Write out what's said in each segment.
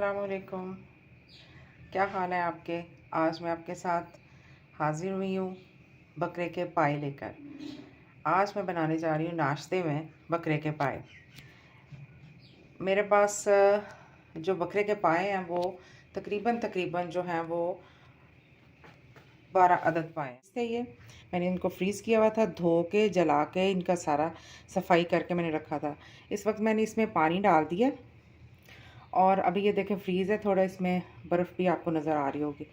अस्सलामुअलैकुम। क्या हाल है आपके। आज मैं आपके साथ हाज़िर हुई हूँ बकरे के पाए लेकर। आज मैं बनाने जा रही हूँ नाश्ते में बकरे के पाए। मेरे पास जो बकरे के पाए हैं वो तकरीबन जो हैं वो 12 अदद पाए हैं। ये मैंने इनको फ्रीज़ किया हुआ था, धो के जला के इनका सारा सफाई करके मैंने रखा था। इस वक्त मैंने इसमें पानी डाल दिया और अभी ये देखें फ्रीज़ है, थोड़ा इसमें बर्फ़ भी आपको नज़र आ रही होगी।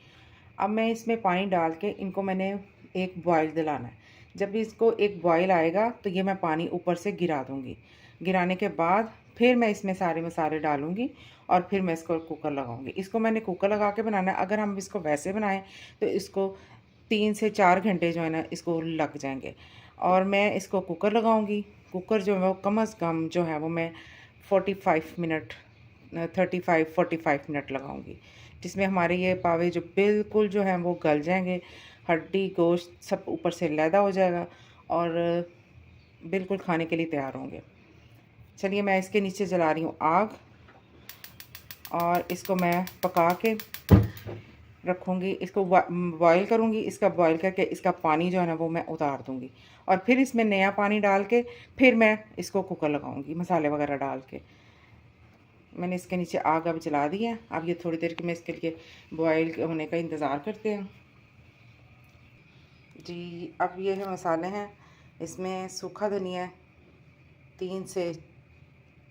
अब मैं इसमें पानी डाल के इनको मैंने एक बॉयल दिलाना है। जब भी इसको एक बॉयल आएगा तो ये मैं पानी ऊपर से गिरा दूँगी। गिराने के बाद फिर मैं इसमें सारे मसाले डालूँगी और फिर मैं इसको कुकर लगाऊँगी। इसको मैंने कुकर लगा के बनाना है। अगर हम इसको वैसे बनाएं तो इसको 3 से 4 घंटे जो है ना इसको लग जाएंगे। और मैं इसको कुकर लगाऊँगी। कुकर जो है वो कम अज़ कम जो है वो मैं 45 मिनट 35-45 मिनट लगाऊंगी, जिसमें हमारे ये पावे जो बिल्कुल जो हैं वो गल जाएंगे, हड्डी गोश्त सब ऊपर से लैदा हो जाएगा और बिल्कुल खाने के लिए तैयार होंगे। चलिए मैं इसके नीचे जला रही हूँ आग और इसको मैं पका के रखूँगी। इसको बॉयल करूँगी। इसका बॉयल करके इसका पानी जो है ना वो मैं उतार दूँगी और फिर इसमें नया पानी डाल के फिर मैं इसको कुकर लगाऊँगी मसाले वगैरह डाल के। मैंने इसके नीचे आग अब जला दी है। अब ये थोड़ी देर के मैं इसके लिए बॉयल होने का इंतज़ार करते हैं जी। अब ये है मसाले हैं। इसमें सूखा धनिया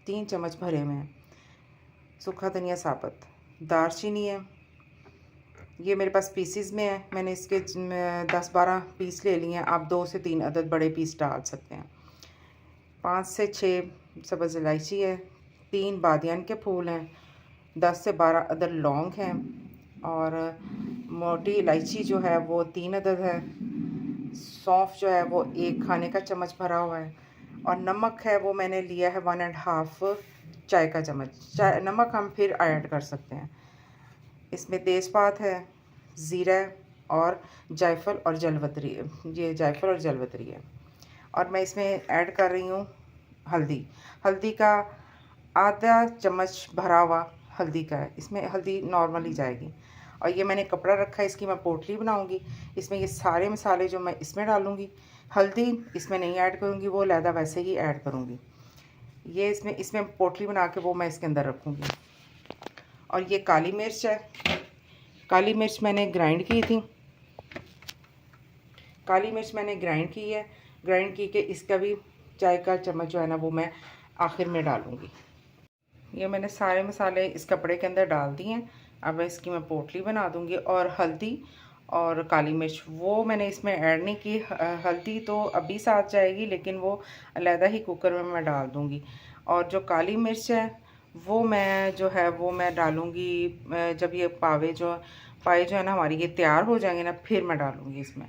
3 चम्मच भरे में है, सूखा धनिया साबुत। दालचीनी है, ये मेरे पास पीसीज में है। मैंने इसके 10-12 पीस ले लिए हैं। आप 2 से 3 अदद बड़े पीस डाल सकते हैं। 5 से 6 सब्ज़ इलायची है, 3 बादियान के फूल हैं, 10 से 12 अदद लौंग हैं और मोटी इलायची जो है वो 3 अदद है। सौंफ जो है वो 1 खाने का चम्मच भरा हुआ है और नमक है वो मैंने लिया है 1.5 चाय का चम्मच। नमक हम फिर ऐड कर सकते हैं। इसमें तेज़पात है, ज़ीरा और जायफल और जलवतरी, ये जायफल और जलवतरी है। और मैं इसमें ऐड कर रही हूँ हल्दी का आधा चम्मच भरा हुआ हल्दी का है। इसमें हल्दी नॉर्मल ही जाएगी। और ये मैंने कपड़ा रखा है, इसकी मैं पोटली बनाऊंगी। इसमें ये सारे मसाले जो मैं इसमें डालूंगी, हल्दी इसमें नहीं ऐड करूंगी, वो लहदा वैसे ही ऐड करूंगी। ये इसमें पोटली बना के वो मैं इसके अंदर रखूंगी। और ये काली मिर्च है, काली मिर्च मैंने ग्राइंड की थी। काली मिर्च मैंने ग्राइंड की है। ग्राइंड की के इसका भी चाय का चम्मच जो है ना वो मैं आखिर में डालूंगी। ये मैंने सारे मसाले इस कपड़े के अंदर डाल दिए हैं। अब इसकी मैं पोटली बना दूंगी। और हल्दी और काली मिर्च वो मैंने इसमें ऐड नहीं की। हल्दी तो अभी साथ जाएगी, लेकिन वो अलहदा ही कुकर में मैं डाल दूंगी। और जो काली मिर्च है वो मैं जो है वो मैं डालूंगी जब ये पाए जो है ना हमारी ये तैयार हो जाएंगे ना, फिर मैं डालूंगी इसमें।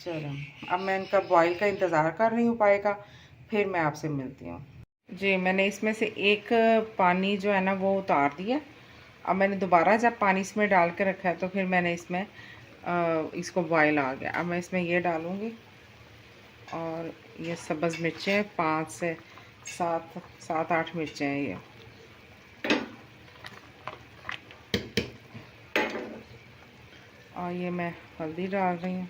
चलो अब मैं इनका बॉईल का इंतज़ार कर रही हूँ पाए का, फिर मैं आपसे मिलती हूँ जी। मैंने इसमें से एक पानी जो है ना वो उतार दिया। अब मैंने दोबारा जब पानी इसमें डाल के रखा है तो फिर मैंने इसमें इसको बॉयल आ गया। अब मैं इसमें ये डालूँगी और ये सब्ज़ मिर्चें 5 से 7-8 मिर्चें हैं ये। और ये मैं हल्दी डाल रही हूँ।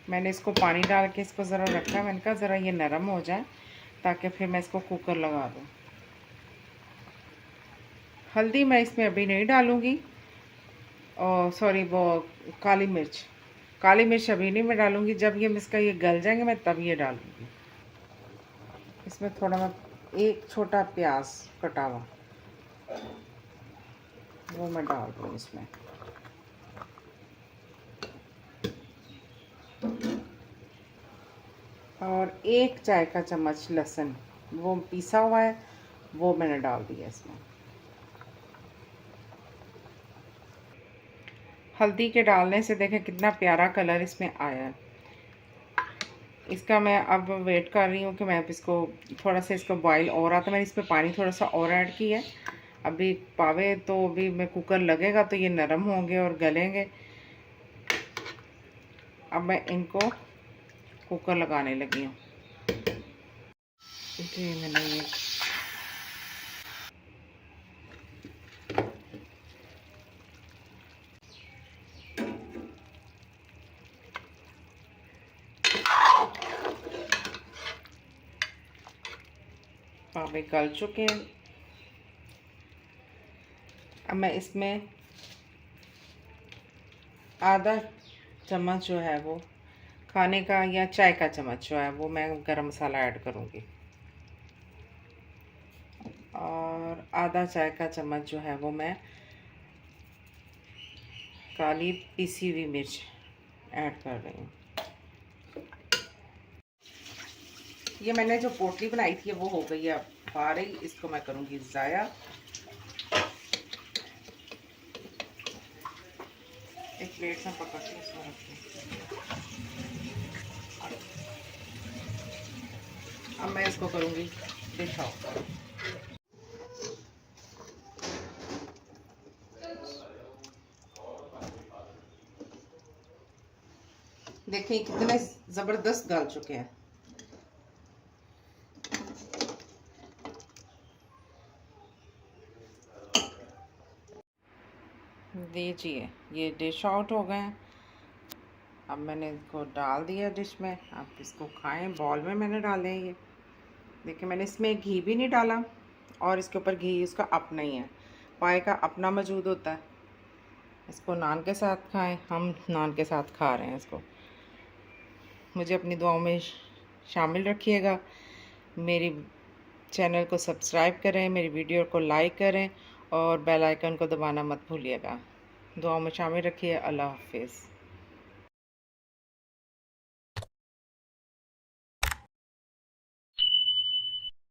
मैंने इसको पानी डाल के इसको ज़रा रखा है। मैंने कहा ज़रा ये नरम हो जाए ताकि फिर मैं इसको कुकर लगा दूँ। हल्दी मैं इसमें अभी नहीं डालूँगी। और सॉरी वो काली मिर्च अभी नहीं मैं डालूँगी। जब ये इसका ये गल जाएंगे मैं तब ये डालूँगी। इसमें थोड़ा मैं एक छोटा प्याज कटा हुआ वो मैं डाल दूँ इसमें। और 1 चाय का चम्मच लहसुन वो पिसा हुआ है वो मैंने डाल दिया इसमें। हल्दी के डालने से देखें कितना प्यारा कलर इसमें आया है। इसका मैं अब वेट कर रही हूँ कि मैं इसको थोड़ा सा इसको बॉईल और आता। मैंने इसमें पानी थोड़ा सा और ऐड किया है। अभी पावे तो अभी मैं कुकर लगेगा तो ये नरम होंगे और गलेंगे। अब मैं इनको कुकर लगाने लगी हूँ। जी मैंने ये पावे गल चुके हैं। अब मैं इसमें आधा चम्मच जो है वो खाने का या चाय का चम्मच जो है वो मैं गरम मसाला ऐड करूँगी, और आधा चाय का चम्मच जो है वो मैं काली पिसी हुई मिर्च ऐड कर रही हूँ। ये मैंने जो पोटली बनाई थी वो हो गई है अब बाहर ही, इसको मैं करूँगी ज़ाया। एक प्लेट में पकड़ के इसमें रखती हूँ। अब मैं इसको करूँगी डिश आउट। देखिए कितने ज़बरदस्त गल चुके हैं। दीजिए ये डिश आउट हो गए हैं। अब मैंने इसको डाल दिया डिश में, आप इसको खाएं। बॉल में मैंने डाले हैं ये। देखिए मैंने इसमें घी भी नहीं डाला, और इसके ऊपर घी इसका अपना ही है, पाए का अपना मौजूद होता है। इसको नान के साथ खाएं, हम नान के साथ खा रहे हैं इसको। मुझे अपनी दुआओं में शामिल रखिएगा। मेरी चैनल को सब्सक्राइब करें, मेरी वीडियो को लाइक करें, और बेल आइकन को दबाना मत भूलिएगा। दुआओं में शामिल रखिए। अल्लाह हाफिज़।